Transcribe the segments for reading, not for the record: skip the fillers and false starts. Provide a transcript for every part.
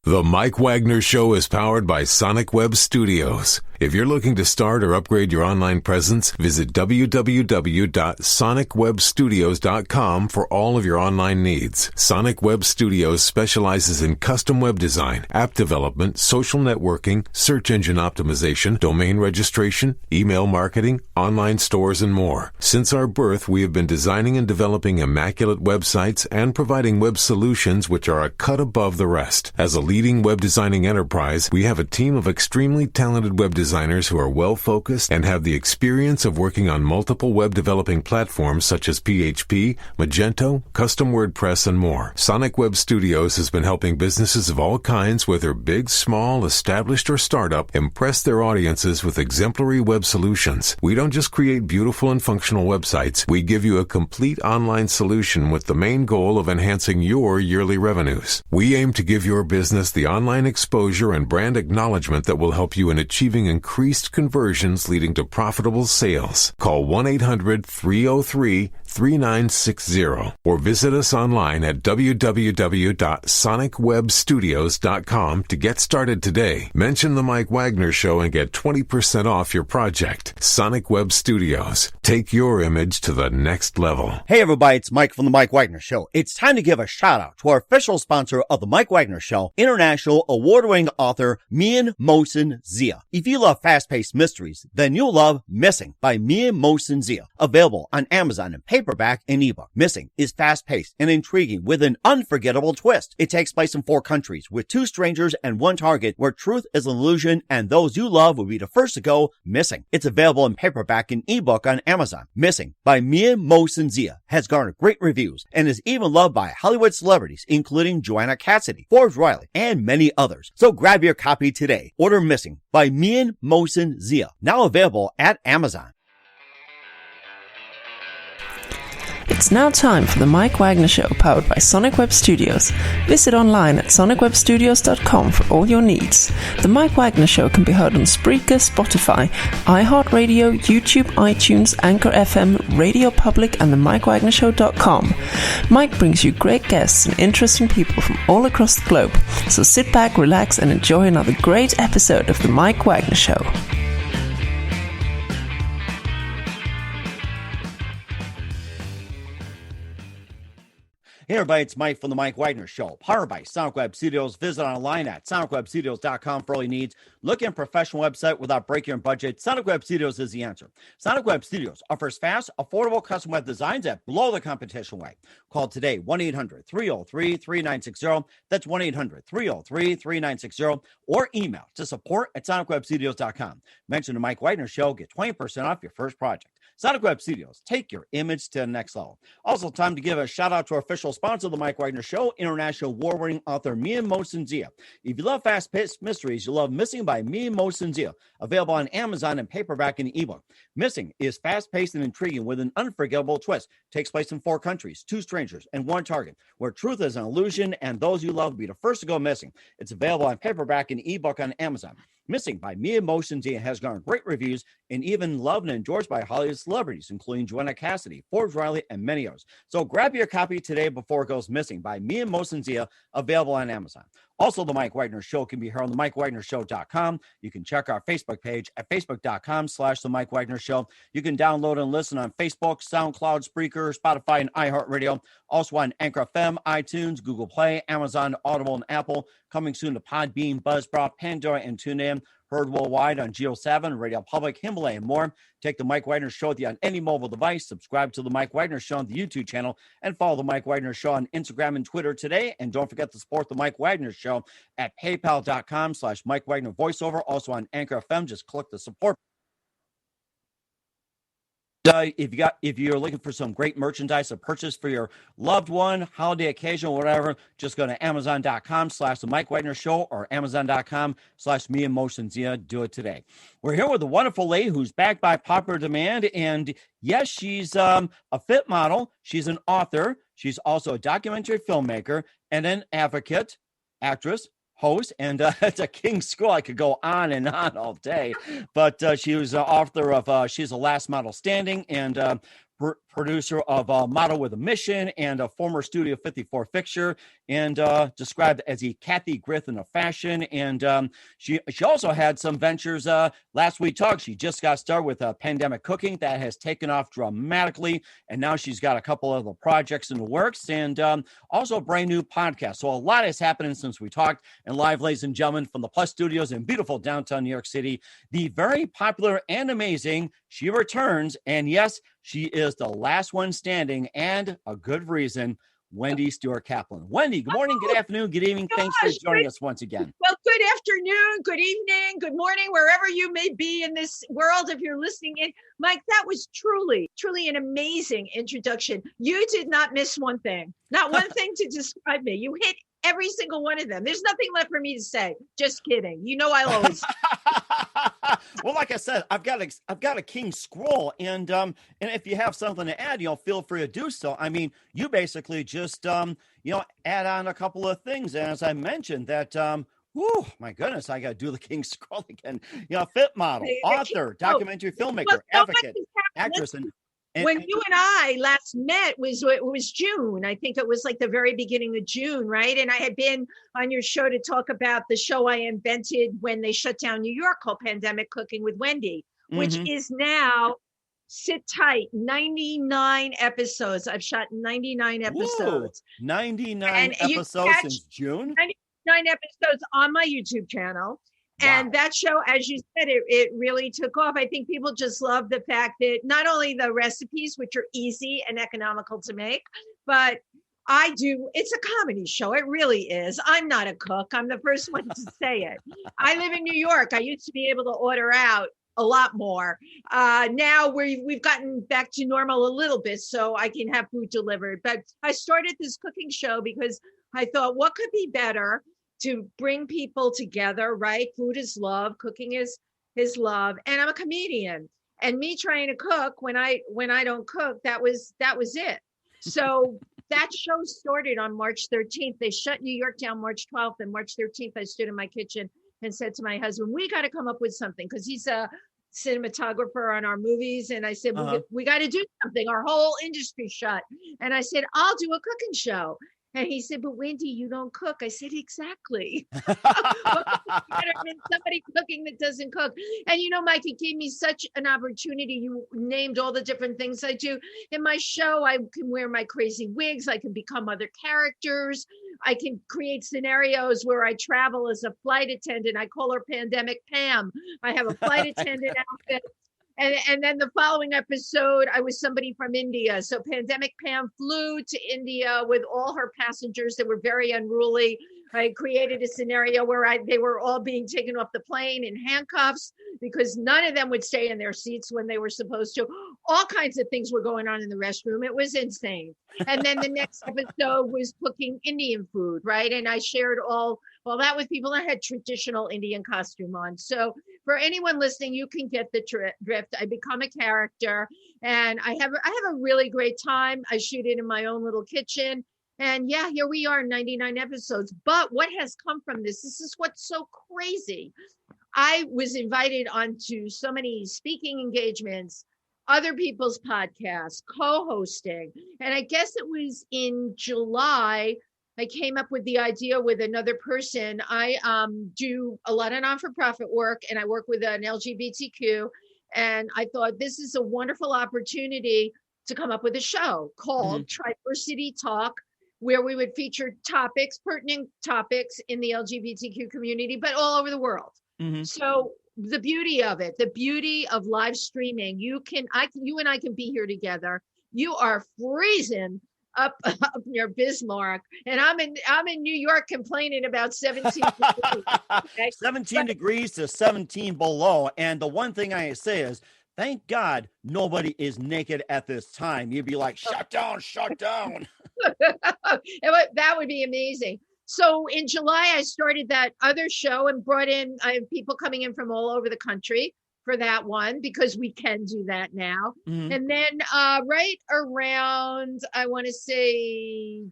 The Mike Wagner Show is powered by Sonic Web Studios. If you're looking to start or upgrade your online presence, visit www.sonicwebstudios.com for all of your online needs. Sonic Web Studios specializes in custom web design, app development, social networking, search engine optimization, domain registration, email marketing, online stores, and more. Since our birth, we have been designing and developing immaculate websites and providing web solutions which are a cut above the rest. As a leading web designing enterprise, we have a team of extremely talented web designers who are well-focused and have the experience of working on multiple web developing platforms such as PHP, Magento, Custom WordPress, and more. Sonic Web Studios has been helping businesses of all kinds, whether big, small, established, or startup, impress their audiences with exemplary web solutions. We don't just create beautiful and functional websites. We give you a complete online solution with the main goal of enhancing your yearly revenues. We aim to give your business the online exposure and brand acknowledgement that will help you in achieving increased conversions leading to profitable sales. Call 1-800-303-3960 or visit us online at www.sonicwebstudios.com to get started today. Mention The Mike Wagner Show and get 20% off your project. Sonic Web Studios. Take your image to the next level. Hey everybody, it's Mike from The Mike Wagner Show. It's time to give a shout out to our official sponsor of The Mike Wagner Show, international award-winning author Mian Mosen Zia. If you love fast-paced mysteries, then you'll love Missing by Mian Mosen Zia. Available on Amazon in paperback and ebook. Missing is fast-paced and intriguing with an unforgettable twist. It takes place in 4 countries with 2 strangers and 1 target where truth is an illusion and those you love will be the first to go missing. It's available in paperback and ebook on Amazon. Missing by Mian Mosen Zia has garnered great reviews and is even loved by Hollywood celebrities including Joanna Cassidy, Forbes Riley, and many others. So grab your copy today. Order Missing by Mian Mosen Zia, now available at Amazon. It's now time for the Mike Wagner Show, powered by Sonic Web Studios. Visit online at sonicwebstudios.com for all your needs. The Mike Wagner Show can be heard on Spreaker, Spotify, iHeartradio, YouTube, iTunes, Anchor FM, Radio Public, and themikewagnershow.com. Mike brings you great guests and interesting people from all across the globe. So sit back, relax, and enjoy another great episode of the Mike Wagner Show. Hey everybody, it's Mike from The Mike Wagner Show, powered by Sonic Web Studios. Visit online at sonicwebstudios.com for all your needs. Look at a professional website without breaking your budget. Sonic Web Studios is the answer. Sonic Web Studios offers fast, affordable custom web designs that blow the competition away. Call today, 1-800-303-3960. That's 1-800-303-3960. Or email to support@sonicwebstudios.com. Mention The Mike Wagner Show, get 20% off your first project. Sonic Web Studios, take your image to the next level. Also, time to give a shout out to our official sponsor of The Mike Wagner Show, international award-winning author Mian Mosen Zia. If you love fast-paced mysteries, you'll love Missing by Mian Mosen Zia, available on Amazon in paperback and ebook. Missing is fast-paced and intriguing with an unforgettable twist. Takes place in 4 countries, 2 strangers, and 1 target, where truth is an illusion and those you love will be the first to go missing. It's available on paperback and ebook on Amazon. Missing by Mian Mosen Zia has garnered great reviews and even loved and endorsed by Hollywood celebrities, including Joanna Cassidy, Forbes Riley, and many others. So grab your copy today before it goes missing by Mian Mosen Zia, available on Amazon. Also, The Mike Wagner Show can be heard on themikewagnershow.com. You can check our Facebook page at facebook.com/The Mike Wagner Show. You can download and listen on Facebook, SoundCloud, Spreaker, Spotify, and iHeartRadio. Also on Anchor FM, iTunes, Google Play, Amazon, Audible, and Apple. Coming soon to Podbean, Buzzsprout, Pandora, and TuneIn. Heard worldwide on Geo 7, Radio Public, Himalaya, and more. Take the Mike Wagner Show with you on any mobile device. Subscribe to the Mike Wagner Show on the YouTube channel and follow the Mike Wagner Show on Instagram and Twitter today. And don't forget to support the Mike Wagner Show at paypal.com/Mike Wagner voiceover. Also on Anchor FM, just click the support. If you're looking for some great merchandise to purchase for your loved one, holiday occasion, whatever, just go to Amazon.com/The Mike Wagner Show or Amazon.com/Mian Mosen Zia. Do it today. We're here with a wonderful lady who's backed by popular demand. And yes, she's a fit model. She's an author. She's also a documentary filmmaker and an advocate, actress, host, and it's a King's School. I could go on and on all day, but she was author of She's the Last Model Standing and producer of Model with a Mission and a former Studio 54 fixture, and described as a Kathy Griffin of fashion. And she also had some ventures. Last we talked, she just got started with Pandemic Cooking. That has taken off dramatically, and now she's got a couple of the projects in the works, and also a brand new podcast. So a lot has happened since we talked. And live, ladies and gentlemen, from the Plus Studios in beautiful downtown New York City, the very popular and amazing, she returns, and yes, she is the last one standing, and a good reason, Wendy Stuart-Kaplan. Wendy, good morning, good afternoon, good evening. Thanks for joining us once again. Well, good afternoon, good evening, good morning, wherever you may be in this world, if you're listening in. Mike, that was truly an amazing introduction. You did not miss one thing, not one thing to describe me. You hit every single one of them. There's nothing left for me to say. Just kidding. You know I'll always. Well, like I said, I've got a king scroll, and if you have something to add, feel free to do so. I mean, you basically just add on a couple of things, and as I mentioned that. Whew, my goodness, I got to do the king scroll again. Fit model, author, documentary filmmaker, advocate, actress, and when you and I last met it was June. I think it was like the very beginning of June, right? And I had been on your show to talk about the show I invented when they shut down New York called Pandemic Cooking with Wendy, which is now, sit tight, 99 episodes. I've shot 99 episodes. Whoa, 99 episodes since June? 99 episodes on my YouTube channel. And that show, as you said, it really took off. I think people just love the fact that not only the recipes, which are easy and economical to make, but it's a comedy show. It really is. I'm not a cook. I'm the first one to say it. I live in New York. I used to be able to order out a lot more. Now we've gotten back to normal a little bit, so I can have food delivered. But I started this cooking show because I thought, what could be better to bring people together, right? Food is love, cooking is love, and I'm a comedian. And me trying to cook when I don't cook, that was it. So that show started on March 13th. They shut New York down March 12th, and March 13th, I stood in my kitchen and said to my husband, we got to come up with something, because he's a cinematographer on our movies. And I said, we got to do something. Our whole industry shut. And I said, I'll do a cooking show. And he said, but Wendy, you don't cook. I said, exactly. What better than somebody cooking that doesn't cook? And Mike, it gave me such an opportunity. You named all the different things I do. In my show, I can wear my crazy wigs. I can become other characters. I can create scenarios where I travel as a flight attendant. I call her Pandemic Pam. I have a flight attendant outfit. And then the following episode, I was somebody from India. So Pandemic Pam flew to India with all her passengers that were very unruly. I created a scenario where they were all being taken off the plane in handcuffs because none of them would stay in their seats when they were supposed to. All kinds of things were going on in the restroom. It was insane. And then the next episode was cooking Indian food, right? And I shared all that with people that had traditional Indian costume on. So for anyone listening, you can get the drift. I become a character, and I have a really great time. I shoot it in my own little kitchen. And yeah, here we are, 99 episodes. But what has come from this is what's so crazy. I was invited onto so many speaking engagements, other people's podcasts, co-hosting. And I guess it was in July, I came up with the idea with another person. I do a lot of non-for-profit work, and I work with an LGBTQ. And I thought this is a wonderful opportunity to come up with a show called Triversitytalk, where we would feature pertinent topics in the LGBTQ community, but all over the world. So the beauty of it, the beauty of live streaming, you and I can be here together. You are freezing up near Bismarck, and I'm in New York complaining about 17 degrees. Okay? 17 degrees to 17 below. And the one thing I say is, thank God nobody is naked at this time. You'd be like, shut down. That would be amazing. So in July, I started that other show and I have people coming in from all over the country for that one, because we can do that now. And then right around, I want to say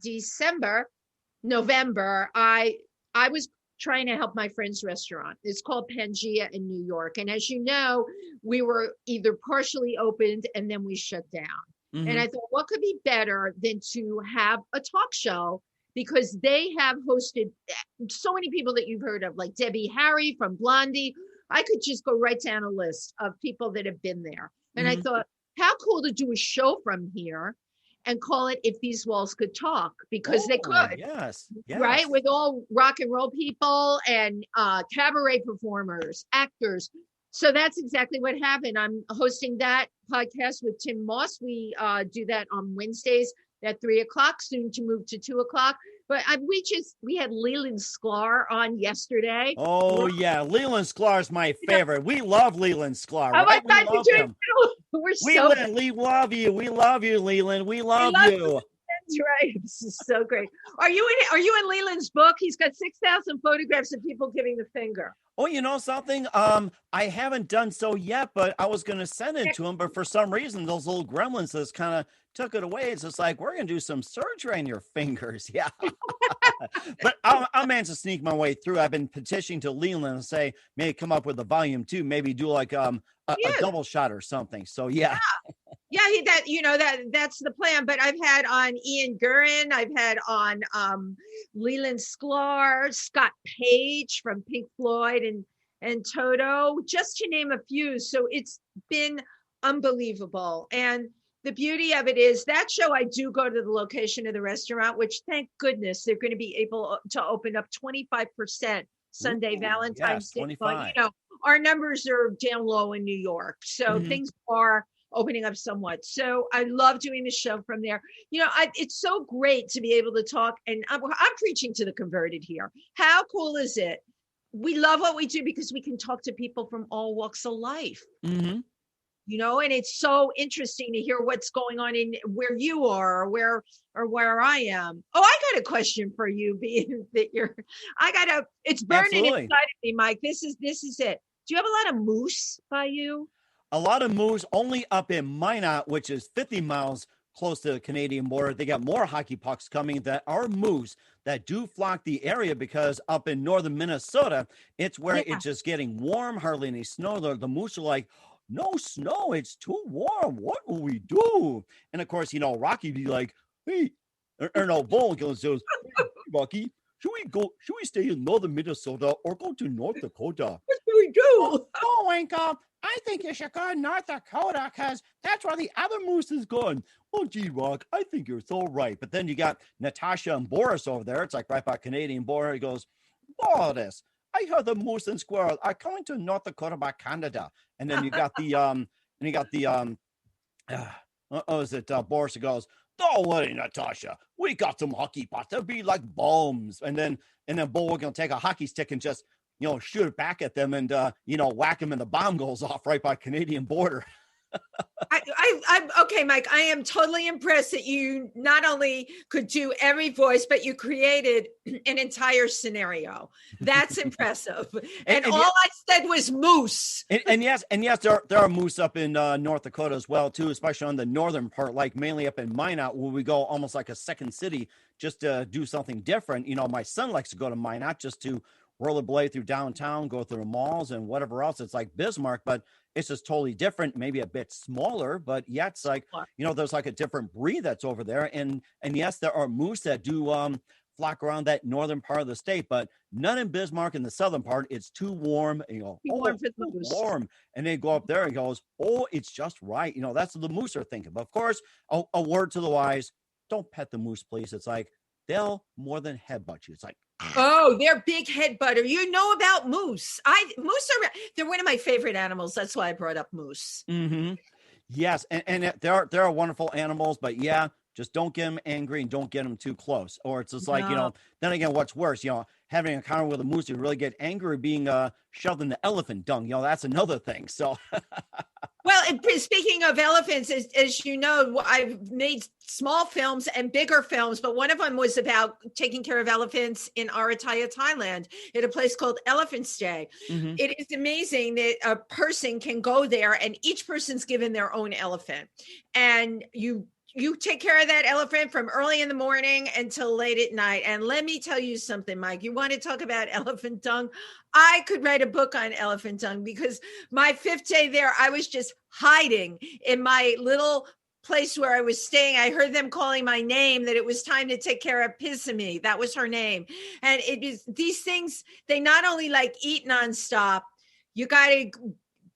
November, I was trying to help my friend's restaurant. It's called Pangea in New York. And as you know, we were either partially opened and then we shut down. And I thought, what could be better than to have a talk show? Because they have hosted so many people that you've heard of, like Debbie Harry from Blondie. I could just go right down a list of people that have been there. And I thought, how cool to do a show from here and call it If These Walls Could Talk, because they could. Yes. Right? With all rock and roll people and cabaret performers, actors. So that's exactly what happened. I'm hosting that podcast with Tim Moss. We do that on Wednesdays at 3:00, soon to move to 2:00. But we had Leland Sklar on yesterday. Oh yeah, Leland Sklar is my favorite. We love Leland Sklar. Oh Right? my God, We love you do him. too. We love you. We love you, Leland. We love you. That's right. This is so great. Are you in Leland's book? He's got 6,000 photographs of people giving the finger. Oh, you know something? I haven't done so yet, but I was going to send it to him. But for some reason, those little gremlins just kind of took it away. It's just like, we're going to do some surgery on your fingers. Yeah. But I'll manage to sneak my way through. I've been petitioning to Leland and say, maybe come up with a volume 2, maybe do like a double shot or something. So, yeah. That's the plan. But I've had on Ian Gurin, I've had on Leland Sklar, Scott Page from Pink Floyd and Toto, just to name a few. So it's been unbelievable. And the beauty of it is that show, I do go to the location of the restaurant, which thank goodness they're going to be able to open up 25% Sunday, Valentine's Day. 25. But, our numbers are down low in New York. So things are opening up somewhat. So I love doing the show from there. It's so great to be able to talk. And I'm preaching to the converted here. How cool is it? We love what we do because we can talk to people from all walks of life. And it's so interesting to hear what's going on in where you are or where I am. Oh, I got a question for you, being that it's burning inside of me, Mike. This is it. Do you have a lot of moose by you? A lot of moose only up in Minot, which is 50 miles close to the Canadian border. They got more hockey pucks coming that are moose that do flock the area, because up in northern Minnesota, it's where it's just getting warm, hardly any snow. The moose are like, no snow, it's too warm. What will we do? And of course, Rocky be like, hey, or no, Bull goes, hey, Rocky, should we stay in northern Minnesota or go to North Dakota? What do we do? Oh, Winko, I think you should go to North Dakota because that's where the other moose is going. Oh, gee, Rock, I think you're so right. But then you got Natasha and Boris over there. It's like right by Canadian border. He goes, Boris, I heard the moose and squirrel are coming to North Dakota by Canada. And then you got Boris goes, don't worry, Natasha. We got some hockey pucks. They'll be like bombs. And then Bo, we're going to take a hockey stick and just, shoot it back at them and, whack them and the bomb goes off right by Canadian border. I'm okay, Mike. I am totally impressed that you not only could do every voice, but you created an entire scenario. That's impressive. And all I said was moose. And yes, there are moose up in North Dakota as well too, especially on the northern part, like mainly up in Minot, where we go almost like a second city just to do something different. My son likes to go to Minot just to rollerblade through downtown, go through the malls and whatever else. It's like Bismarck, but it's just totally different, maybe a bit smaller, but yeah, it's like, there's like a different breed that's over there. And yes, there are moose that do flock around that northern part of the state, but none in Bismarck in the southern part. It's too warm. And you go, warm. And they go up there and goes, oh, it's just right. That's what the moose are thinking. But of course, a word to the wise, don't pet the moose, please. It's like, they'll more than headbutt you. It's like, oh, they're big head butter. You know about moose. They're one of my favorite animals. That's why I brought up moose. Mm-hmm. Yes, and there are wonderful animals, but yeah, just don't get them angry and don't get them too close. Or it's just like, then again, what's worse, having an encounter with a moose, you really get angry, being shoved in the elephant dung. That's another thing. So. Well, speaking of elephants, as you know, I've made small films and bigger films, but one of them was about taking care of elephants in Ayutthaya, Thailand, at a place called Elephant Stay. Mm-hmm. It is amazing that a person can go there and each person's given their own elephant. And you take care of that elephant from early in the morning until late at night. And let me tell you something, Mike, you want to talk about elephant dung? I could write a book on elephant dung because my 5th day there, I was just hiding in my little place where I was staying, I heard them calling my name, that it was time to take care of Pissamy. That was her name. And it is these things, they not only like eat nonstop, you got to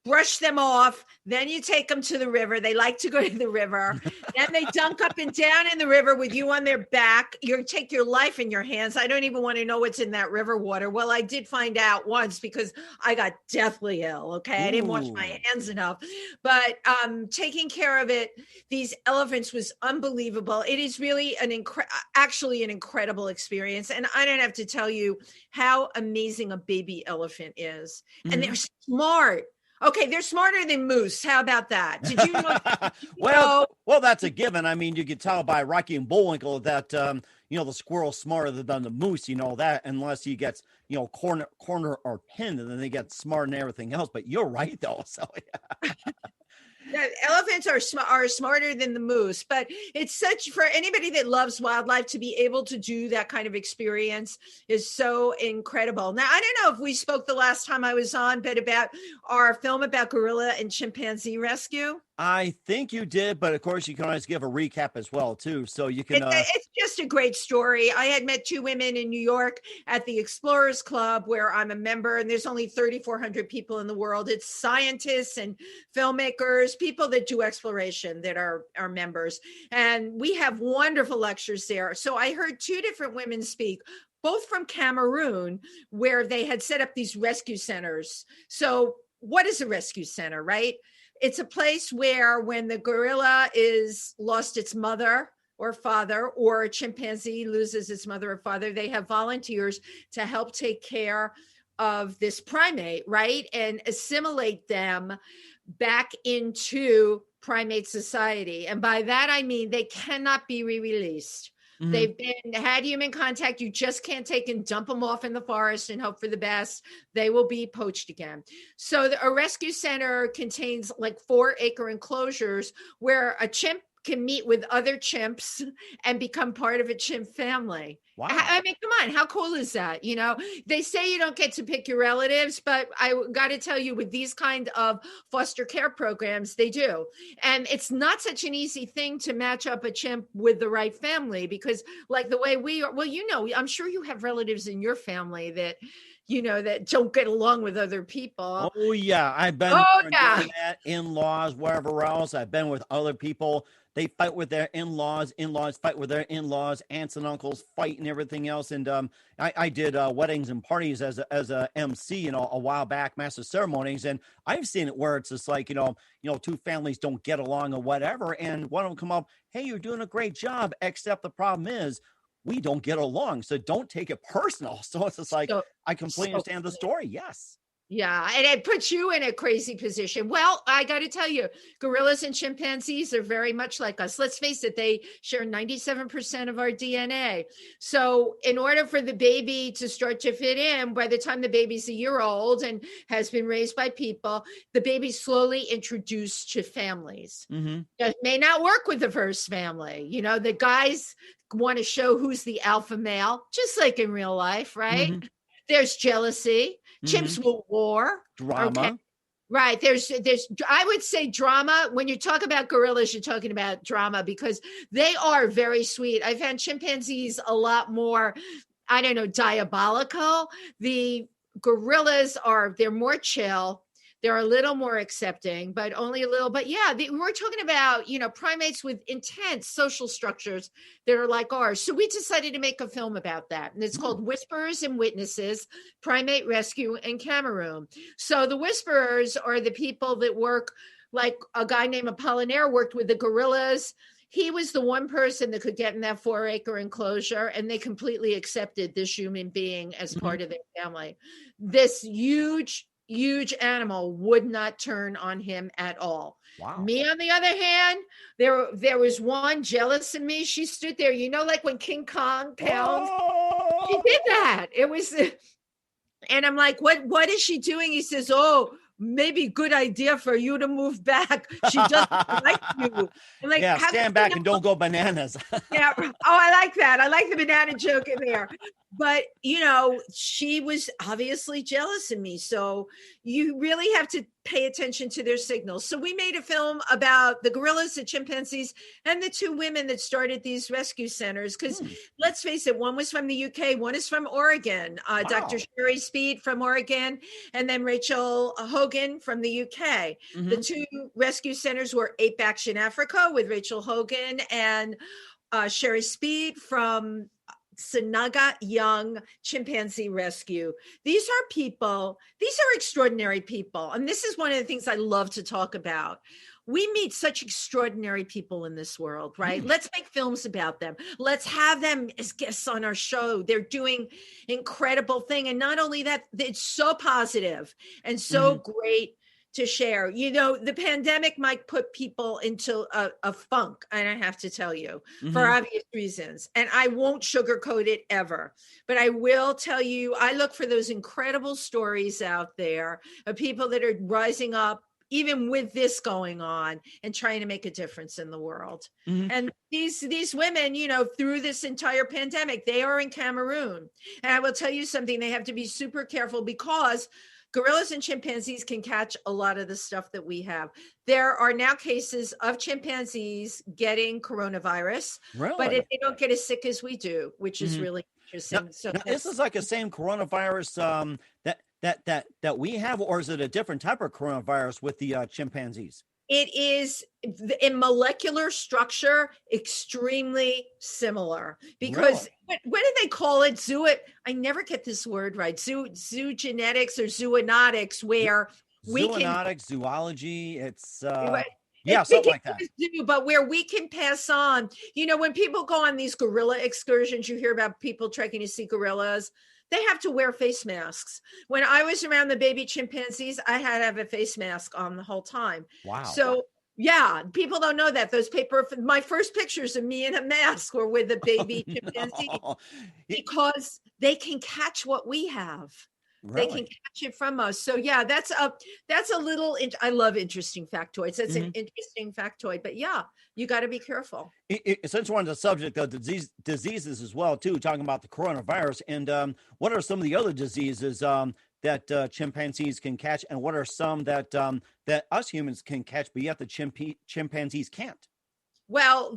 brush them off. Then you take them to the river. They like to go to the river. Then they dunk up and down in the river with you on their back. You take your life in your hands. I don't even want to know what's in that river water. Well, I did find out once because I got deathly ill. Okay. I didn't wash my hands enough, but taking care of it, these elephants, was unbelievable. It is really actually an incredible experience. And I don't have to tell you how amazing a baby elephant is. And they're smart. Okay, they're smarter than moose. How about that? Did you know? Well, that's a given. I mean, you could tell by Rocky and Bullwinkle that the squirrel's smarter than the moose. You know that, unless he gets corner or pinned, and then they get smarter than everything else. But you're right, though. So yeah. Elephants are smarter than the moose, but it's such, for anybody that loves wildlife, to be able to do that kind of experience is so incredible. Now, I don't know if we spoke the last time I was on, but about our film about gorilla and chimpanzee rescue. I think you did, but of course you can always give a recap as well too. So you can. It's just a great story. I had met two women in New York at the Explorers Club, where I'm a member, and there's only 3,400 people in the world. It's scientists and filmmakers, people that do exploration that are members, and we have wonderful lectures there. So I heard two different women speak, both from Cameroon, where they had set up these rescue centers. So what is a rescue center, right? It's a place where, when the gorilla is lost its mother or father, or a chimpanzee loses its mother or father, they have volunteers to help take care of this primate, right? And assimilate them back into primate society. And by that, I mean they cannot be re-released. Mm-hmm. They've had human contact. You just can't take and dump them off in the forest and hope for the best. They will be poached again. So a rescue center contains like 4-acre enclosures where a chimp can meet with other chimps and become part of a chimp family. Wow. I mean, come on, how cool is that? They say you don't get to pick your relatives, but I got to tell you, with these kind of foster care programs, they do. And it's not such an easy thing to match up a chimp with the right family, because like the way we are, well, I'm sure you have relatives in your family that that don't get along with other people. Oh yeah. I've been that, in-laws, wherever else. I've been with other people. They fight with their in-laws, in-laws fight with their in-laws, aunts and uncles fight and everything else. And I did weddings and parties as a MC, a while back, master ceremonies. And I've seen it where it's just like, two families don't get along or whatever. And one of them come up, hey, you're doing a great job, except the problem is we don't get along. So don't take it personal. So it's just like, I completely understand the story. Yes. Yeah, and it puts you in a crazy position. Well, I got to tell you, gorillas and chimpanzees are very much like us. Let's face it, they share 97% of our DNA. So in order for the baby to start to fit in, by the time the baby's a year old and has been raised by people, the baby's slowly introduced to families. Mm-hmm. It may not work with the first family. The guys want to show who's the alpha male, just like in real life, right? Mm-hmm. There's jealousy. Chimps will war. Drama. Okay. Right. There's, I would say drama. When you talk about gorillas, you're talking about drama, because they are very sweet. I found chimpanzees a lot more, diabolical. The gorillas they're more chill. They're a little more accepting, but only a little. But yeah, we're talking about, primates with intense social structures that are like ours. So we decided to make a film about that. And it's called Whisperers and Witnesses, Primate Rescue in Cameroon. So the whisperers are the people that work, like a guy named Apollinaire worked with the gorillas. He was the one person that could get in that 4-acre enclosure, and they completely accepted this human being as part of their family. This huge animal would not turn on him at all. Wow. Me, on the other hand, there was one jealous of me. She stood there, like when King Kong pounds. Oh! She did that. It was, and I'm like, what is she doing? He says, oh, maybe good idea for you to move back. She doesn't like you. I'm like, stand back and don't go bananas. Yeah. Oh, I like that. I like the banana joke in there. But, she was obviously jealous of me. So you really have to pay attention to their signals. So we made a film about the gorillas, the chimpanzees, and the two women that started these rescue centers. Because let's face it, one was from the UK, one is from Oregon. Dr. Sherry Speed from Oregon, and then Rachel Hogan from the UK. The two rescue centers were Ape Action Africa with Rachel Hogan and Sherry Speed from Sanaga Young Chimpanzee Rescue. These are extraordinary people. And this is one of the things I love to talk about. We meet such extraordinary people in this world, right? Let's make films about them. Let's have them as guests on our show. They're doing incredible thing. And not only that, it's so positive and so great to share. The pandemic might put people into a funk, and I have to tell you, for obvious reasons. And I won't sugarcoat it ever, but I will tell you, I look for those incredible stories out there of people that are rising up, even with this going on, and trying to make a difference in the world. And these women, through this entire pandemic, they are in Cameroon. And I will tell you something, they have to be super careful because gorillas and chimpanzees can catch a lot of the stuff that we have. There are now cases of chimpanzees getting coronavirus, but they don't get as sick as we do, which is really interesting. Now, this is like the same coronavirus that we have, or is it a different type of coronavirus with the chimpanzees? It is in molecular structure extremely similar because what do they call it? I never get this word right. Zoogenetics or zoonotics, where zoology. It's something like that. But where we can pass on, when people go on these gorilla excursions, you hear about people trekking to see gorillas. They have to wear face masks. When I was around the baby chimpanzees, I had to have a face mask on the whole time. Wow. So people don't know that. My first pictures of me in a mask were with the baby chimpanzee because they can catch what we have. Really? They can catch it from us. So that's a little, I love interesting factoids. That's an interesting factoid, but you got to be careful. Since we're on the subject of diseases as well, too, talking about the coronavirus, and what are some of the other diseases that chimpanzees can catch, and what are some that us humans can catch, but yet the chimpanzees can't? Well,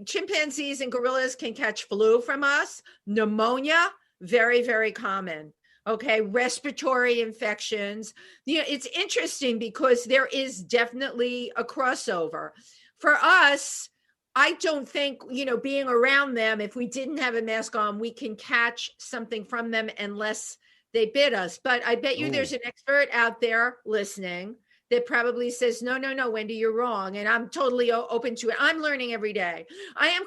chimpanzees and gorillas can catch flu from us, pneumonia, very, very common. Okay, respiratory infections. It's interesting because there is definitely a crossover. For us, I don't think, being around them, if we didn't have a mask on, we can catch something from them unless they bit us. But I bet you there's an expert out there listening that probably says, no, Wendy, you're wrong. And I'm totally open to it. I'm learning every day. I am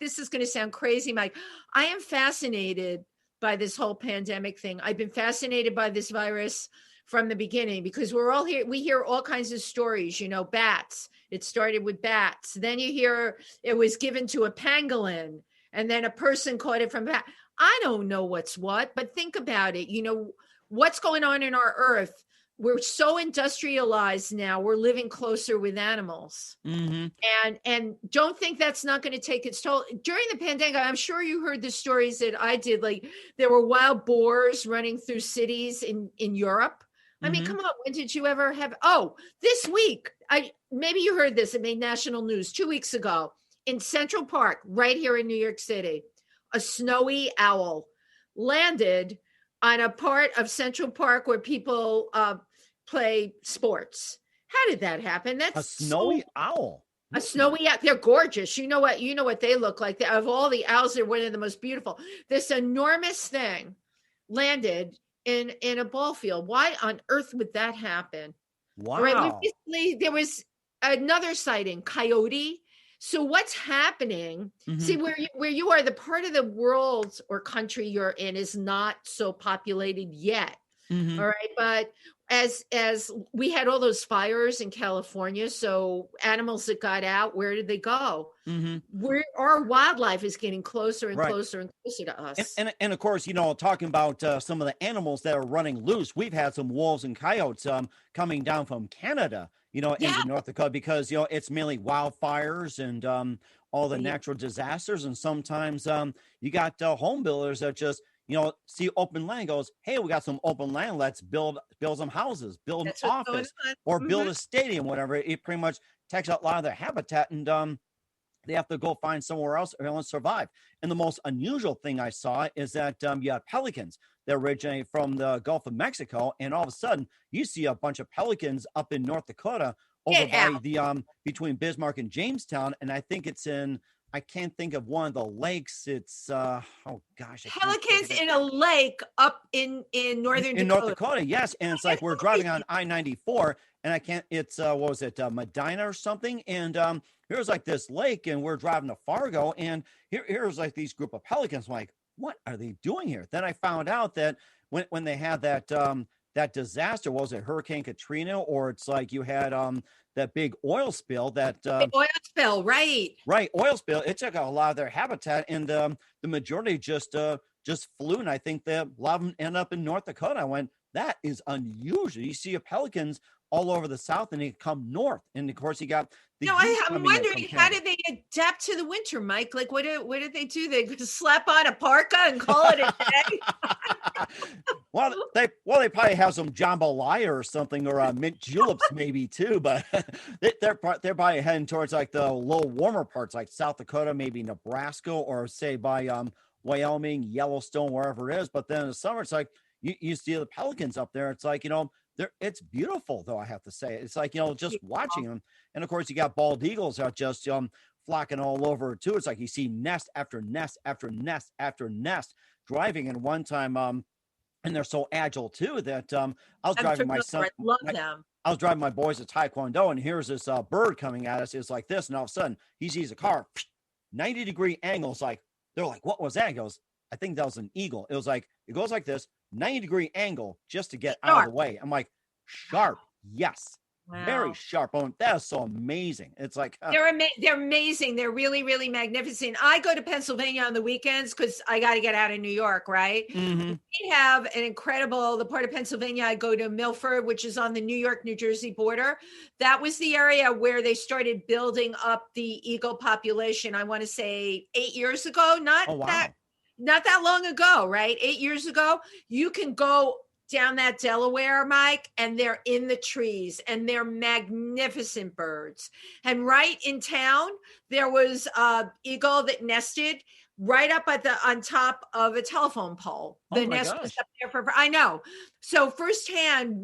this is going to sound crazy, Mike. I am fascinated by this whole pandemic thing. I've been fascinated by this virus from the beginning because we're all here. We hear all kinds of stories, bats. It started with bats. Then you hear it was given to a pangolin and then a person caught it from bat. I don't know what's what, but think about it. What's going on in our earth. We're so industrialized now. We're living closer with animals, and don't think that's not going to take its toll. During the pandemic, I'm sure you heard the stories that I did. Like there were wild boars running through cities in Europe. I mean, come on. When did you ever have? Oh, this week. Maybe you heard this. It made national news 2 weeks ago in Central Park, right here in New York City. A snowy owl landed on a part of Central Park where people play sports. How did that happen? That's a snowy owl. A snowy owl. They're gorgeous. You know what they look like. Of all the owls, they're one of the most beautiful. This enormous thing landed in a ball field. Why on earth would that happen? Wow. Right. Recently, there was another sighting, coyote. So what's happening? See, where you are, the part of the world or country you're in is not so populated yet. All right. But as we had all those fires in California, so animals that got out, where did they go? Our wildlife is getting closer and closer and closer to us. And of course, talking about some of the animals that are running loose, we've had some wolves and coyotes coming down from Canada into North Dakota because, it's mainly wildfires and all the natural disasters. And sometimes you got home builders that just, see open land, goes, hey, we got some open land. Let's build some houses, build an office, or build a stadium, whatever. It pretty much takes out a lot of their habitat, and they have to go find somewhere else or they'll survive. And the most unusual thing I saw is that you have pelicans that originate from the Gulf of Mexico, and all of a sudden you see a bunch of pelicans up in North Dakota over by the between Bismarck and Jamestown, and I think it's in, I can't think of one of the lakes. It's pelicans in a lake up in northern Dakota. North Dakota, yes. And it's like we're driving on I-94, and it's what was it, Medina or something, and here's like this lake, and we're driving to Fargo, and here's like these group of pelicans. I'm like, what are they doing here? Then I found out that when they had that disaster, was it Hurricane Katrina, or it's like you had that big oil spill, oil spill, right, oil spill. It took out a lot of their habitat, and the majority just flew, and I think that a lot of them end up in North Dakota. I went, that is unusual. You see pelican all over the South, and they come north, and of course you got I'm wondering, how did they adapt to the winter, Mike? Like, what did they do? They just slap on a parka and call it a day? Well, they probably have some jambalaya or something, or mint juleps maybe too. But they're probably heading towards like the little warmer parts, like South Dakota, maybe Nebraska, or say by Wyoming, Yellowstone, wherever it is. But then in the summer, it's like you see the pelicans up there. It's like, it's beautiful, though, I have to say. It's like, just watching them. And of course, you got bald eagles out just flocking all over too. It's like you see nest after nest after nest after nest driving. And one time, and they're so agile too that I was driving my son. I love them. I was driving my boys to Taekwondo, and here's this bird coming at us. It's like this, and all of a sudden he sees a car, 90-degree angle. It's like, they're like, what was that? He goes, I think that was an eagle. It was like, it goes like this, 90-degree angle just to get out of the way. I'm like, sharp, yes. Wow. Very sharp. Oh, that is so amazing. It's like they're amazing. They're really, really magnificent. I go to Pennsylvania on the weekends because I got to get out of New York, right? Mm-hmm. We have an incredible, the part of Pennsylvania I go to, Milford, which is on the New York, New Jersey border. That was the area where they started building up the eagle population. I want to say 8 years ago, not that long ago, right? 8 years ago. You can go down that Delaware, Mike, and they're in the trees, and they're magnificent birds. And right in town, there was an eagle that nested right up on top of a telephone pole. The nest was up there I know. So firsthand,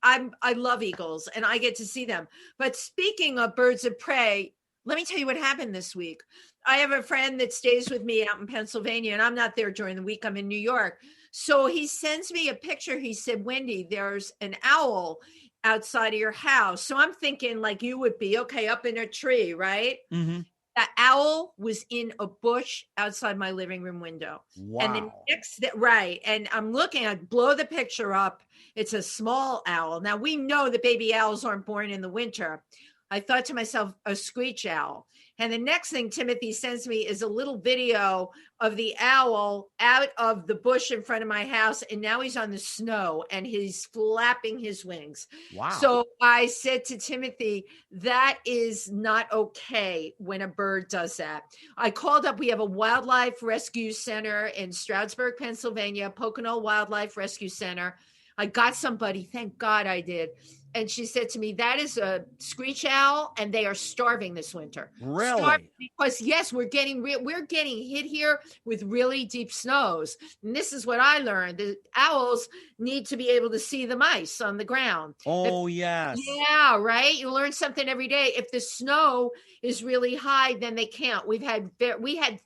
I love eagles, and I get to see them. But speaking of birds of prey, let me tell you what happened this week. I have a friend that stays with me out in Pennsylvania, and I'm not there during the week. I'm in New York. So he sends me a picture. He said, Wendy, there's an owl outside of your house. So I'm thinking like you would be, okay, up in a tree, right? Mm-hmm. The owl was in a bush outside my living room window. Wow. And the right. And I'm looking, I blow the picture up. It's a small owl. Now we know that baby owls aren't born in the winter. I thought to myself, a screech owl. And the next thing Timothy sends me is a little video of the owl out of the bush in front of my house. And now he's on the snow and he's flapping his wings. Wow. So I said to Timothy, that is not okay when a bird does that. I called up, we have a wildlife rescue center in Stroudsburg, Pennsylvania, Pocono Wildlife Rescue Center. I got somebody, thank God I did. And she said to me, that is a screech owl, and they are starving this winter. Really? Starving because, yes, we're getting hit here with really deep snows. And this is what I learned. The owls need to be able to see the mice on the ground. Oh, yes. Yeah, right? You learn something every day. If the snow is really high, then they can't. We had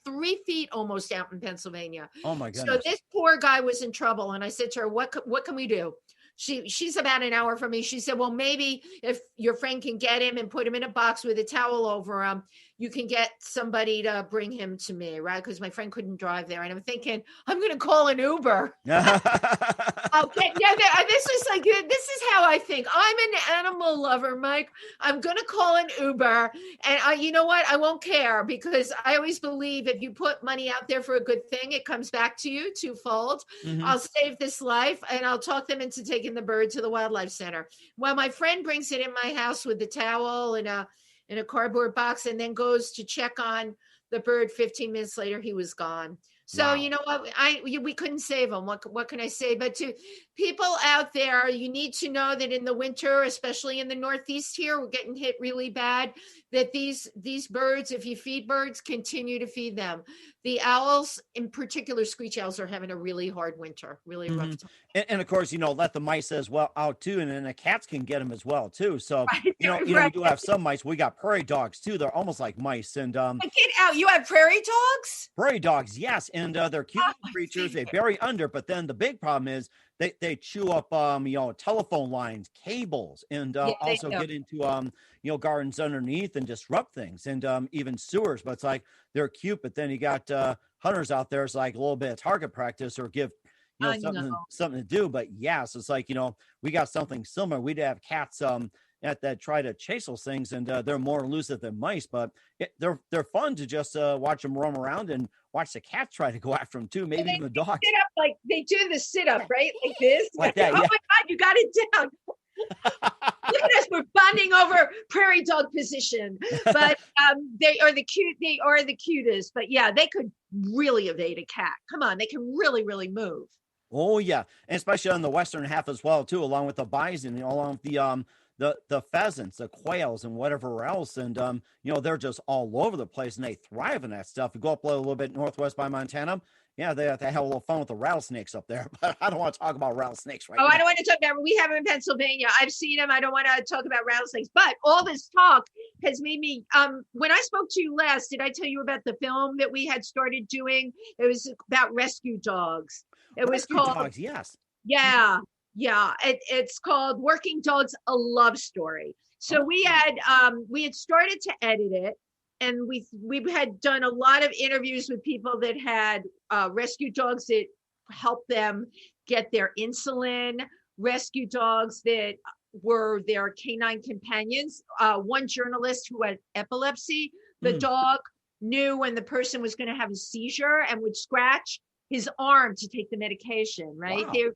3 feet almost out in Pennsylvania. Oh, my goodness. So this poor guy was in trouble. And I said to her, what can we do? She's about an hour from me. She said, well, maybe if your friend can get him and put him in a box with a towel over him, you can get somebody to bring him to me, right? Because my friend couldn't drive there. And I'm thinking, I'm going to call an Uber. Okay, This is how I think. I'm an animal lover, Mike. I'm going to call an Uber, and you know what? I won't care, because I always believe if you put money out there for a good thing, it comes back to you twofold. Mhm. I'll save this life, and I'll talk them into taking the bird to the wildlife center. Well, my friend brings it in my house with the towel in a cardboard box, and then goes to check on the bird. 15 minutes later, he was gone. So, Wow. you know what? We couldn't save him. What can I say? But to people out there, you need to know that in the winter, especially in the Northeast here, we're getting hit really bad, that these birds, if you feed birds, continue to feed them. The owls, in particular, screech owls, are having a really hard winter, really rough time. And of course, let the mice as well out too, and then the cats can get them as well too. So Right, we right. do have some mice. We got prairie dogs too. They're almost like mice. And Get out! You have prairie dogs? prairie dogs, yes, and they're cute Oh, my creatures. They favorite. bury under, but then the big problem is they chew up telephone lines, cables, and Yeah, they also do. get into gardens underneath and disrupt things, and even sewers. But it's like they're cute, but then you got hunters out there. It's like a little bit of target practice, or give I something know. something to do. But yes, it's like we got something similar. We'd have cats that try to chase those things, and they're more elusive than mice, but they're fun to just watch them roam around and watch the cats try to go after them too. Maybe even the dogs. Sit up like they do the sit up, right? Like this. Like that, Oh yeah. my God, you got it down. Look at us, we're bonding over prairie dog position. But they are the cutest. But yeah, they could really evade a cat. Come on, they can really, really move. Oh yeah, and especially on the western half as well too, along with the bison, along with the pheasants, the quails, and whatever else, and they're just all over the place, and they thrive in that stuff. You go up a little bit northwest by Montana, yeah, they have a little fun with the rattlesnakes up there. But I don't want to talk about rattlesnakes right now. I don't want to talk about. We have them in Pennsylvania. I've seen them. I don't want to talk about rattlesnakes. But all this talk has made me. When I spoke to you last, did I tell you about the film that we had started doing? It was about rescue dogs. It was Rescue called. dogs, yes. Yeah. It's called Working Dogs: A Love Story. So we had started to edit it, and we had done a lot of interviews with people that had rescue dogs that helped them get their insulin, rescue dogs that were their canine companions. One journalist who had epilepsy, the dog knew when the person was going to have a seizure and would scratch his arm to take the medication, right? Wow.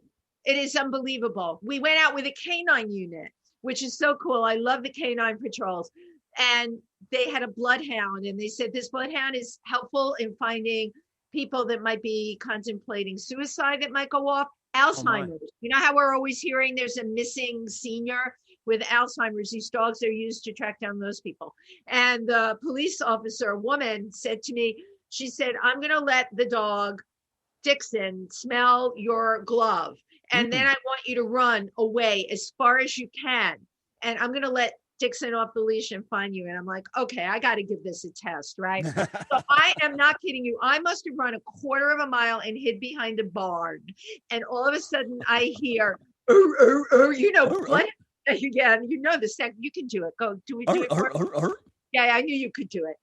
It is unbelievable. We went out with a canine unit, which is so cool. I love the canine patrols. And they had a bloodhound, and they said this bloodhound is helpful in finding people that might be contemplating suicide that might go off. Alzheimer's. You know how we're always hearing there's a missing senior with Alzheimer's? These dogs are used to track down those people. And the police officer, a woman, said to me, she said, I'm going to let the dog Dixon smell your glove. And then I want you to run away as far as you can. And I'm going to let Dixon off the leash and find you. And I'm like, okay, I got to give this a test, right? So I am not kidding you. I must have run a quarter of a mile and hid behind a barn. And all of a sudden I hear, blood. Yeah, the second. You can do it. Go. Do we do it? Yeah, I knew you could do it.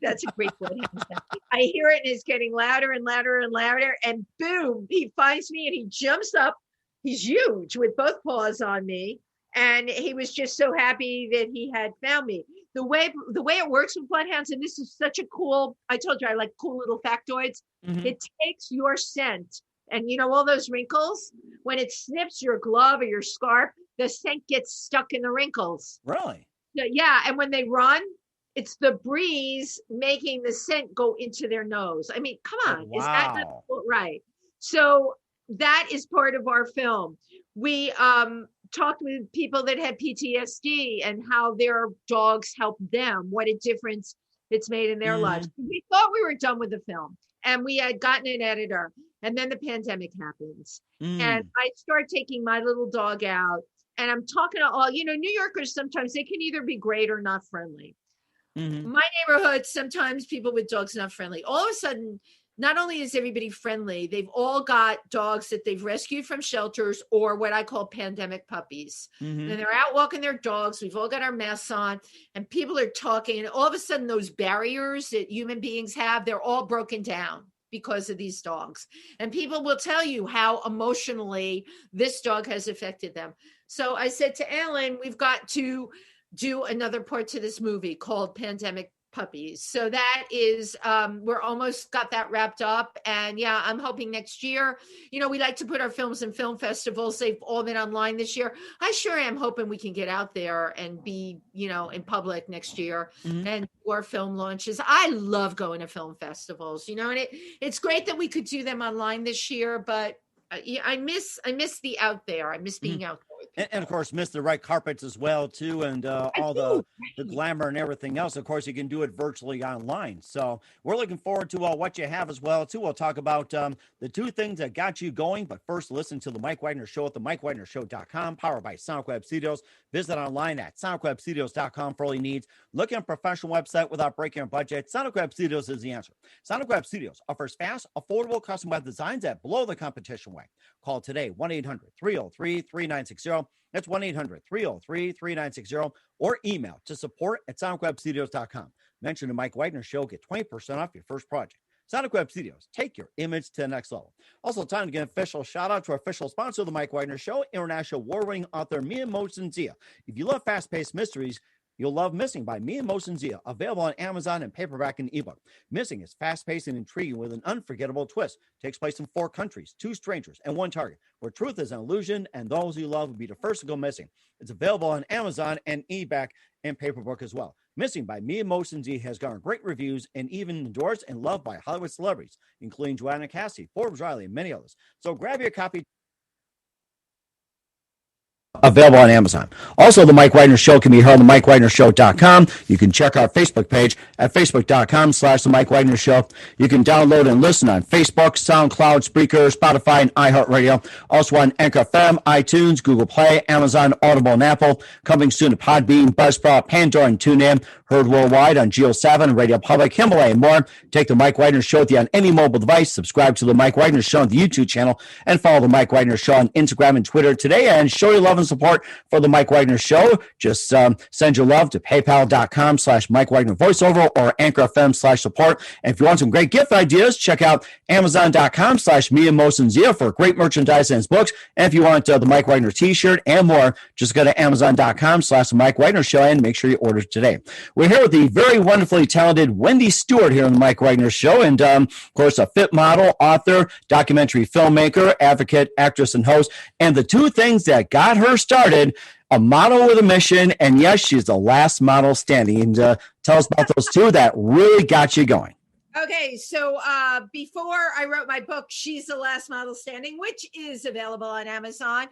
That's a great bloodhound sound. I hear it, and it's getting louder and louder and louder. And boom, he finds me, and he jumps up. He's huge with both paws on me. And he was just so happy that he had found me. The way it works with bloodhounds, and this is such a cool, I told you I like cool little factoids. It takes your scent, and all those wrinkles, when it snips your glove or your scarf, the scent gets stuck in the wrinkles. Really? Yeah, and when they run, it's the breeze making the scent go into their nose. I mean, come on. Wow. Is that not cool? Right? So that is part of our film. We talked with people that had PTSD and how their dogs helped them, what a difference it's made in their lives. We thought we were done with the film, and we had gotten an editor, and then the pandemic happens. And I start taking my little dog out, and I'm talking to all, New Yorkers, sometimes they can either be great or not friendly. My neighborhood, sometimes people with dogs not friendly. All of a sudden, not only is everybody friendly, they've all got dogs that they've rescued from shelters or what I call pandemic puppies. And they're out walking their dogs. We've all got our masks on, and people are talking. And all of a sudden, those barriers that human beings have, they're all broken down. because of these dogs. And people will tell you how emotionally this dog has affected them. So I said to Alan, we've got to do another part to this movie called Pandemic Puppies. So that is, we're almost got that wrapped up. And yeah, I'm hoping next year, we like to put our films in film festivals. They've all been online this year. I sure am hoping we can get out there and be, in public next year and do our film launches. I love going to film festivals, and it's great that we could do them online this year, but I miss the out there. I miss being out there. And of course, miss the right carpets as well, too, and all the glamour and everything else. Of course, you can do it virtually online. So we're looking forward to what you have as well, too. We'll talk about the two things that got you going. But first, listen to The Mike Wagner Show at themikewagnershow.com, powered by Sonic Web Studios. Visit online at sonicwebstudios.com for all your needs. Look at a professional website without breaking your budget. Sonic Web Studios is the answer. Sonic Web Studios offers fast, affordable custom web designs that blow the competition away. Call today, 1-800-303-3960. That's 1-800-303-3960, or email to support@sonicwebstudios.com. Mention the Mike Wagner Show, get 20% off your first project. Sonic Web Studios, take your image to the next level. Also, time to get an official shout out to our official sponsor of the Mike Wagner Show, international award-winning author Mia Mosin-Zia. If you love fast-paced mysteries, you'll love Missing by Mia Mosin-Zia, available on Amazon in paperback and ebook. Missing is fast-paced and intriguing with an unforgettable twist. Takes place in 4 countries, 2 strangers, and 1 target, where truth is an illusion and those you love will be the first to go missing. It's available on Amazon and ebook and paperback as well. Missing by Mia Mosin-Zia has garnered great reviews and even endorsed and loved by Hollywood celebrities, including Joanna Cassidy, Forbes Riley, and many others. So grab your copy. Available on Amazon. Also, The Mike Wagner Show can be heard on themikewagnershow.com. You can check our Facebook page at facebook.com/The Mike Wagner Show. You can download and listen on Facebook, SoundCloud, Spreaker, Spotify, and iHeartradio. Also on anchorfm, iTunes, Google Play, Amazon, Audible, and Apple. Coming soon to Podbean, Buzzsprout, Pandora, and TuneIn. Heard worldwide on Geo 7, Radio Public, Himalaya, and more. Take The Mike Wagner Show with you on any mobile device. Subscribe to The Mike Wagner Show on the YouTube channel, and follow The Mike Wagner Show on Instagram and Twitter today. And show your love and support for The Mike Wagner Show. Just send your love to paypal.com/Mike Wagner voiceover or anchorfm/support. And if you want some great gift ideas, check out amazon.com/Mia Mosin-Zia for great merchandise and his books. And if you want the Mike Wagner t-shirt and more, just go to amazon.com/The Mike Wagner Show and make sure you order today. We're here with the very wonderfully talented Wendy Stuart here on The Mike Wagner Show. And, of course, a fit model, author, documentary filmmaker, advocate, actress, and host. And the two things that got her started, a model with a mission, and yes, she's the last model standing. And tell us about those two that really got you going. Okay, so before I wrote my book, She's the Last Model Standing, which is available on Amazon,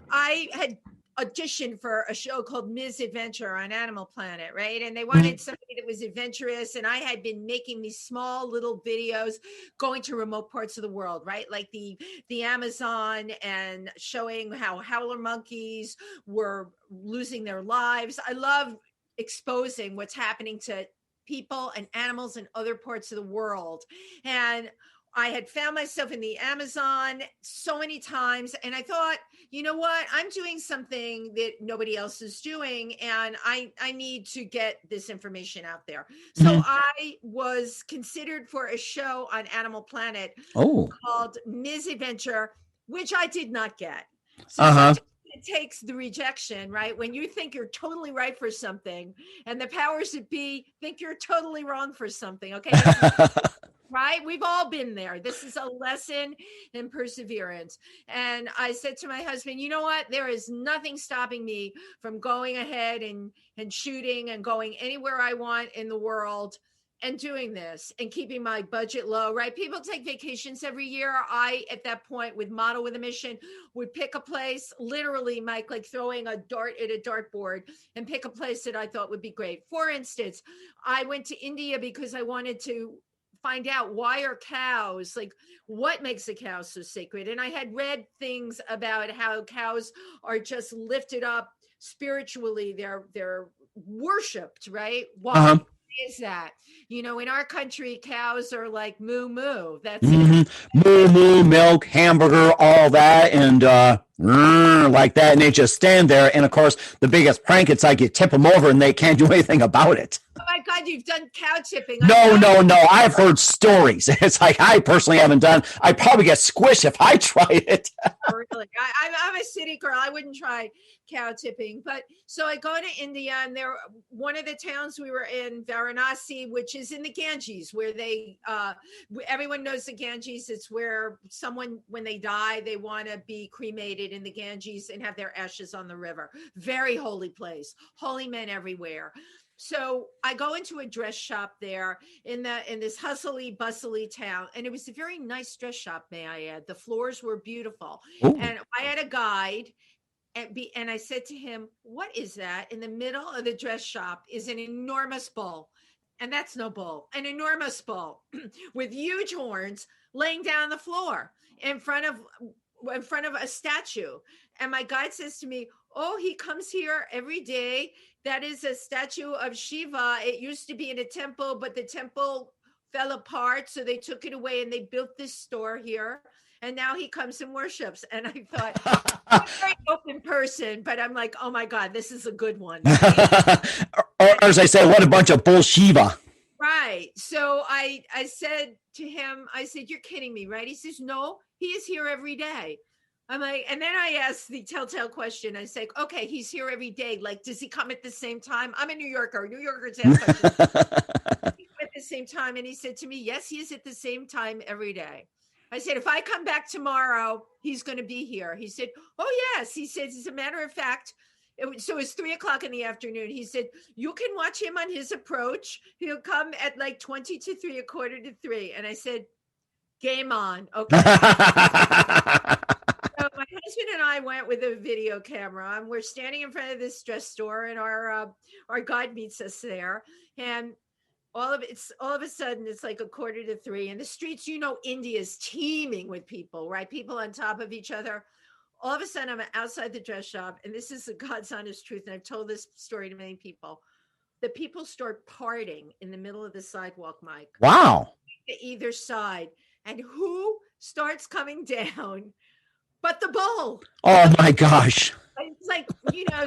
I had auditioned for a show called Ms. Adventure on Animal Planet, right? And they wanted somebody that was adventurous, and I had been making these small little videos going to remote parts of the world, right? Like the Amazon, and showing how howler monkeys were losing their lives. I love exposing what's happening to people and animals in other parts of the world. And I had found myself in the Amazon so many times, and I thought, you know what? I'm doing something that nobody else is doing, and I need to get this information out there. So I was considered for a show on Animal Planet called Ms. Adventure, which I did not get. So it takes the rejection, right? When you think you're totally right for something, and the powers that be think you're totally wrong for something, okay? Right? We've all been there. This is a lesson in perseverance. And I said to my husband, you know what? There is nothing stopping me from going ahead and shooting and going anywhere I want in the world and doing this and keeping my budget low, right? People take vacations every year. I, at that point, with Model with a Mission, would pick a place, literally, Mike, like throwing a dart at a dartboard, and pick a place that I thought would be great. For instance, I went to India because I wanted to find out, why are cows, like, what makes a cow so sacred? And I had read things about how cows are just lifted up spiritually. They're worshipped, right? Why is that? You know, in our country, cows are like moo moo. That's it. Moo moo, milk, hamburger, all that. And like that, and they just stand there. And of course, the biggest prank, it's like you tip them over and they can't do anything about it. Oh my God, you've done cow tipping. No. I've heard stories. It's like I personally haven't done. I'd probably get squished if I tried it. Really? I'm a city girl. I wouldn't try cow tipping. But so I go to India, and one of the towns we were in, Varanasi, which is in the Ganges, where everyone knows the Ganges. It's where someone, when they die, they want to be cremated in the Ganges and have their ashes on the river. Very holy place, holy men everywhere. So I go into a dress shop there in this hustly bustly town, and it was a very nice dress shop, may I add. The floors were beautiful. Ooh. And I had a guide, and I said to him, "What is that?" In the middle of the dress shop is an enormous bull, and that's no bull, an enormous bull with huge horns laying down on the floor in front of a statue. And my guide says to me, "Oh, he comes here every day. That is a statue of Shiva. It used to be in a temple, but the temple fell apart. So they took it away and they built this store here. And now he comes and worships." And I thought, I'm a very open person, but I'm like, oh my God, this is a good one. or as I say, what a bunch of bull Shiva. Right. So I said to him, I said, "You're kidding me, right?" He says, "No, he is here every day." I'm like, and then I asked the telltale question. I say, "Okay, he's here every day. Like, does he come at the same time?" I'm a New Yorker. New Yorkers ask questions. Does he come at the same time? And he said to me, "Yes, he is at the same time every day." I said, "If I come back tomorrow, he's going to be here." He said, "Oh, yes." He said, "As a matter of fact," so it's 3:00 in the afternoon. He said, "You can watch him on his approach. He'll come at like 20 to 3, 2:45. And I said, "Game on." Okay. So my husband and I went with a video camera, and we're standing in front of this dress store, and our guide meets us there. And all of a sudden, it's like 2:45, and the streets, India is teeming with people, right? People on top of each other. All of a sudden, I'm outside the dress shop, and this is the God's honest truth, and I've told this story to many people. The people start parting in the middle of the sidewalk, Mike. Wow. To either side. And who starts coming down but the bull? Oh, my gosh. It's like,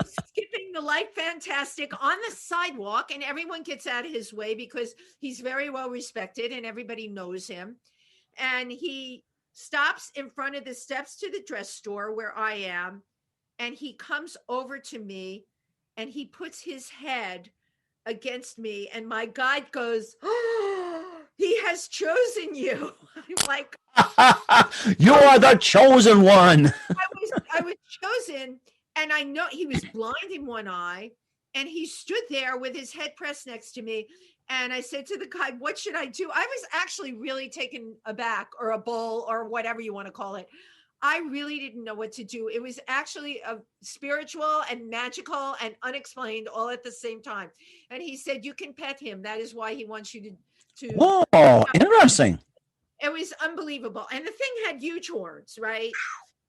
skipping the light fantastic on the sidewalk, and everyone gets out of his way because he's very well respected and everybody knows him. And he stops in front of the steps to the dress store where I am, and he comes over to me and he puts his head against me, and my guide goes, "Oh, he has chosen you." I'm like, "You are the chosen one." I was chosen, and I know he was blind in one eye, and he stood there with his head pressed next to me. And I said to the guide, "What should I do?" I was actually really taken aback, or a bull, or whatever you want to call it. I really didn't know what to do. It was actually spiritual and magical and unexplained all at the same time. And he said, "You can pet him. That is why he wants you to." Whoa, interesting. It was unbelievable. And the thing had huge horns, right?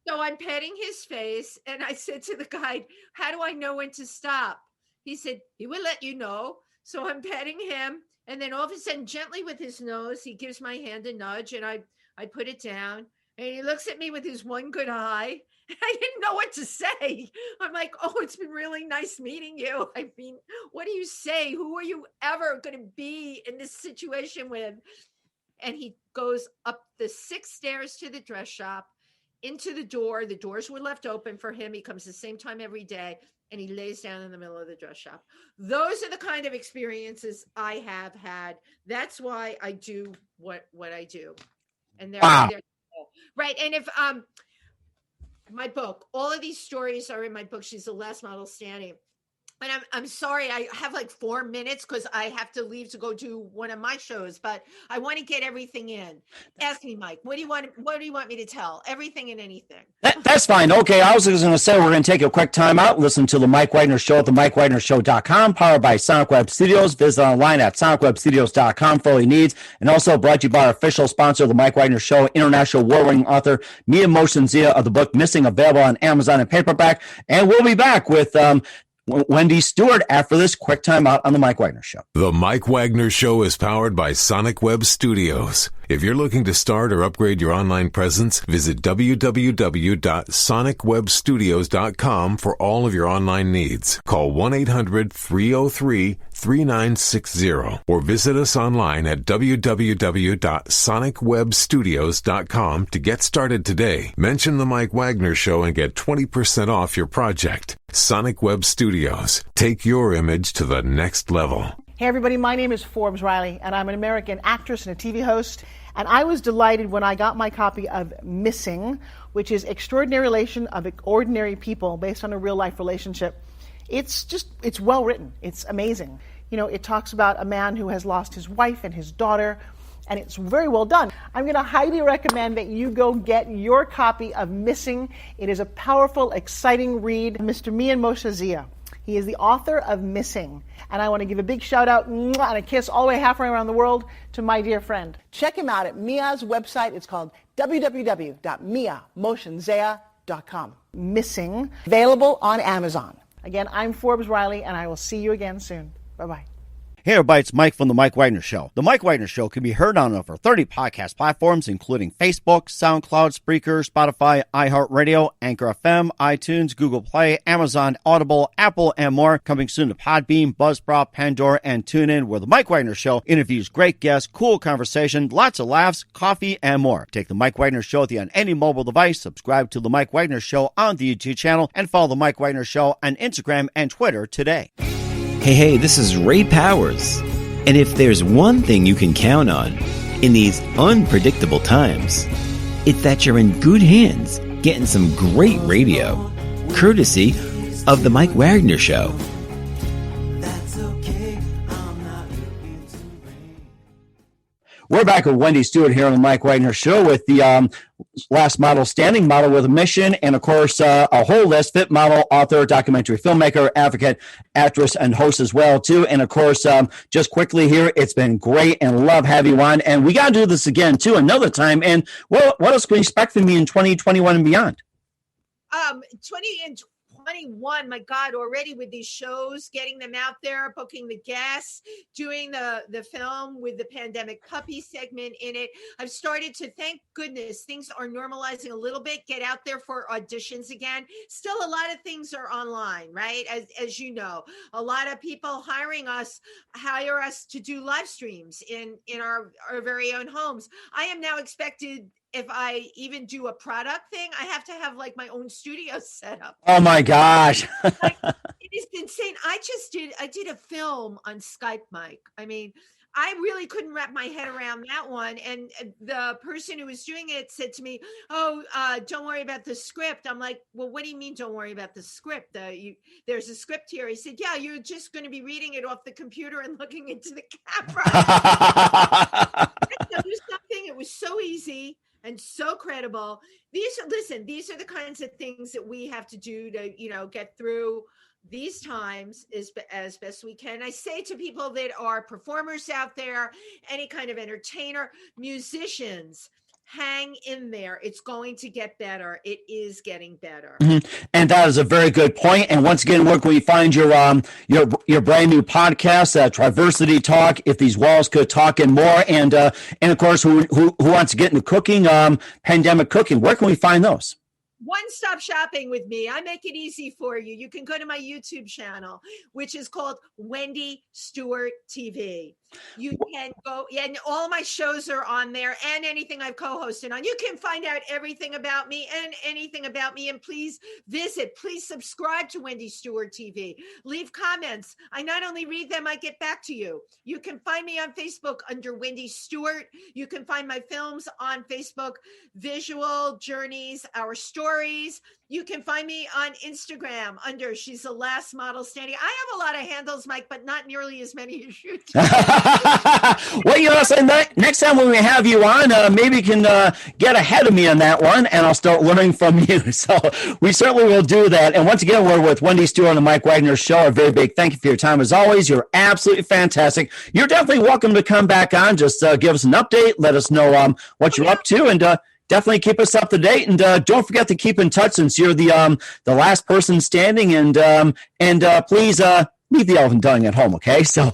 So I'm petting his face, and I said to the guide, "How do I know when to stop?" He said, "He will let you know." So I'm petting him, and then all of a sudden, gently with his nose, he gives my hand a nudge, and I put it down. And he looks at me with his one good eye. I didn't know what to say. I'm like, "Oh, it's been really nice meeting you. I mean, what do you say? Who are you ever going to be in this situation with?" And he goes up the 6 stairs to the dress shop, into the door. The doors were left open for him. He comes the same time every day, and he lays down in the middle of the dress shop. Those are the kind of experiences I have had. That's why I do what I do. And they're right. And if my book, all of these stories are in my book. She's the Last Model Standing. And I'm sorry, I have like 4 minutes because I have to leave to go do one of my shows, but I want to get everything in. Ask me, Mike, what do you want me to tell? Everything and anything. That's fine. Okay, I was just going to say we're going to take a quick time out, listen to The Mike Wagner Show at themikewagnershow.com, powered by Sonic Web Studios. Visit online at sonicwebstudios.com for all your needs. And also brought to you by our official sponsor, The Mike Wagner Show, international award-winning author, Mia Motion Zia of the book Missing, available on Amazon and paperback. And we'll be back with Wendy Stuart after this quick time out on the Mike Wagner Show. The Mike Wagner Show is powered by Sonic Web Studios. If you're looking to start or upgrade your online presence, visit www.sonicwebstudios.com for all of your online needs. Call 1-800-303-3960 or visit us online at www.sonicwebstudios.com to get started today. Mention the Mike Wagner Show and get 20% off your project. Sonic Web Studios. Take your image to the next level. Hey everybody, my name is Forbes Riley, and I'm an American actress and a TV host. And I was delighted when I got my copy of Missing, which is Extraordinary Relation of Ordinary People based on a real-life relationship. It's well written. It's amazing. You know, it talks about a man who has lost his wife and his daughter, and it's very well done. I'm going to highly recommend that you go get your copy of Missing. It is a powerful, exciting read. Mr. Mian Moshe Zia. He is the author of Missing. And I want to give a big shout out and a kiss all the way halfway around the world to my dear friend. Check him out at Mia's website. It's called www.miamoshenzea.com. Missing, available on Amazon. Again, I'm Forbes Riley, and I will see you again soon. Bye-bye. Hey everybody, it's Mike from The Mike Wagner Show. The Mike Wagner Show can be heard on over 30 podcast platforms, including Facebook, SoundCloud, Spreaker, Spotify, iHeartradio, Anchor FM, iTunes, Google Play, Amazon, Audible, Apple, and more. Coming soon to Podbean, Buzzsprout, Pandora, and TuneIn, where The Mike Wagner Show interviews great guests, cool conversation, lots of laughs, coffee, and more. Take The Mike Wagner Show with you on any mobile device. Subscribe to The Mike Wagner Show on the YouTube channel, and follow The Mike Wagner Show on Instagram and Twitter today. Hey, this is Ray Powers. And if there's one thing you can count on in these unpredictable times, it's that you're in good hands getting some great radio, courtesy of The Mike Wagner Show. We're back with Wendy Stuart here on the Mike Wagner Show with the last model standing, model with a mission, and of course a whole list: fit model, author, documentary filmmaker, advocate, actress, and host as well too. And of course, just quickly here, it's been great and love having you on, and we got to do this again too another time. And what else can you expect from me in 2021 and beyond? 2021, my God, already with these shows, getting them out there, booking the guests, doing the film with the pandemic puppy segment in it. I've started to, thank goodness, things are normalizing a little bit, get out there for auditions again. Still, a lot of things are online, right? As you know, a lot of people hire us to do live streams in our very own homes. I am now expected, if I even do a product thing, I have to have like my own studio set up. Oh my gosh. Like, it is insane. I did a film on Skype, Mike. I mean, I really couldn't wrap my head around that one. And the person who was doing it said to me, don't worry about the script. I'm like, well, what do you mean don't worry about the script? There's a script here. He said, yeah, you're just going to be reading it off the computer and looking into the camera. I tell you something, it was so easy and so credible. These are the kinds of things that we have to do to, get through these times as best we can. I say to people that are performers out there, any kind of entertainer, musicians, hang in there. It's going to get better. It is getting better. Mm-hmm. And that is a very good point. And once again, where can we find your brand new podcast, Triversitytalk, If These Walls Could Talk, and more? And of course, who wants to get into cooking, pandemic cooking? Where can we find those? One-stop shopping with me. I make it easy for you. You can go to my YouTube channel, which is called Wendy Stuart TV. You can go, and all my shows are on there, and anything I've co-hosted on. You can find out everything about me and anything about me. And please subscribe to Wendy Stuart TV. Leave comments. I not only read them, I get back to you. You can find me on Facebook under Wendy Stuart. You can find my films on Facebook, Visual Journeys, Our Stories. You can find me on Instagram under She's the Last Model Standing. I have a lot of handles, Mike, but not nearly as many as you do. Well, so next time when we have you on, maybe you can get ahead of me on that one, and I'll start learning from you. So we certainly will do that. And once again, we're with Wendy Stuart on the Mike Wagner Show. A very big thank you for your time. As always, you're absolutely fantastic. You're definitely welcome to come back on. Just give us an update. Let us know what you're up to. And definitely keep us up to date, and don't forget to keep in touch since you're the last person standing, and please leave the elephant dung at home, okay? So.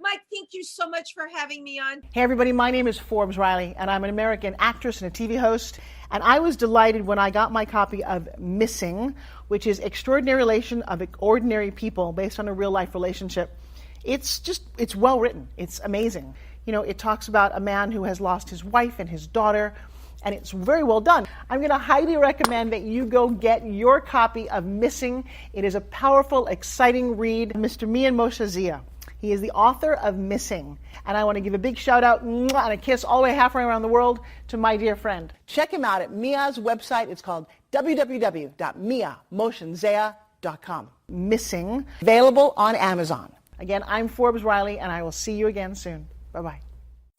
Mike, thank you so much for having me on. Hey everybody, my name is Forbes Riley, and I'm an American actress and a TV host. And I was delighted when I got my copy of Missing, which is Extraordinary Relation of Ordinary People based on a real life relationship. It's well written. It's amazing. You know, it talks about a man who has lost his wife and his daughter, and it's very well done. I'm going to highly recommend that you go get your copy of Missing. It is a powerful, exciting read. Mr. Mian Moshe Zia. He is the author of Missing. And I want to give a big shout out and a kiss all the way halfway around the world to my dear friend. Check him out at Mia's website. It's called www.miamoshenzea.com. Missing, available on Amazon. Again, I'm Forbes Riley, and I will see you again soon. Bye-bye.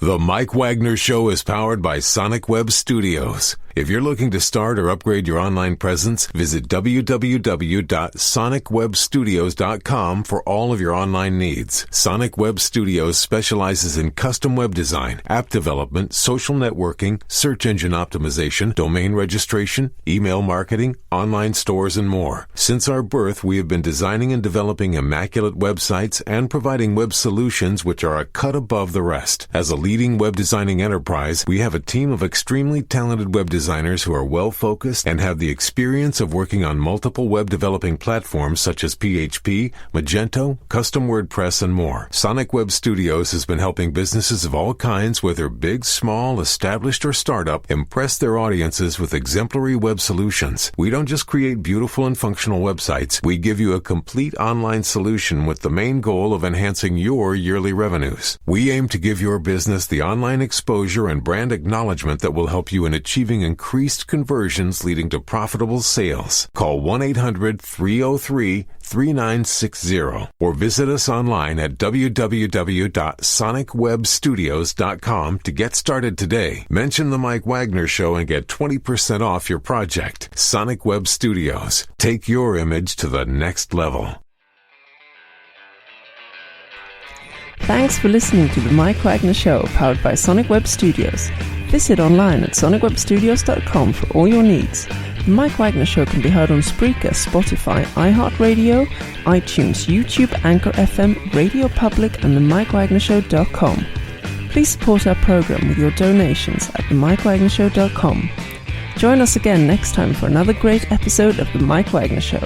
The Mike Wagner Show is powered by Sonic Web Studios. If you're looking to start or upgrade your online presence, visit www.sonicwebstudios.com for all of your online needs. Sonic Web Studios specializes in custom web design, app development, social networking, search engine optimization, domain registration, email marketing, online stores, and more. Since our birth, we have been designing and developing immaculate websites and providing web solutions which are a cut above the rest. As a leading web designing enterprise, we have a team of extremely talented web designers who are well-focused and have the experience of working on multiple web developing platforms such as PHP, Magento, Custom WordPress, and more. Sonic Web Studios has been helping businesses of all kinds, whether big, small, established, or startup, impress their audiences with exemplary web solutions. We don't just create beautiful and functional websites. We give you a complete online solution with the main goal of enhancing your yearly revenues. We aim to give your business the online exposure and brand acknowledgement that will help you in achieving increased conversions leading to profitable sales. Call 1-800-303-3960 or visit us online at www.sonicwebstudios.com to get started today. Mention the Mike Wagner Show and get 20% off your project. Sonic Web Studios. Take your image to the next level. Thanks for listening to The Mike Wagner Show, powered by Sonic Web Studios. Visit online at sonicwebstudios.com for all your needs. The Mike Wagner Show can be heard on Spreaker, Spotify, iHeartradio, iTunes, YouTube, Anchor FM, Radio Public, and themikewagnershow.com. Please support our program with your donations at themikewagnershow.com. Join us again next time for another great episode of The Mike Wagner Show.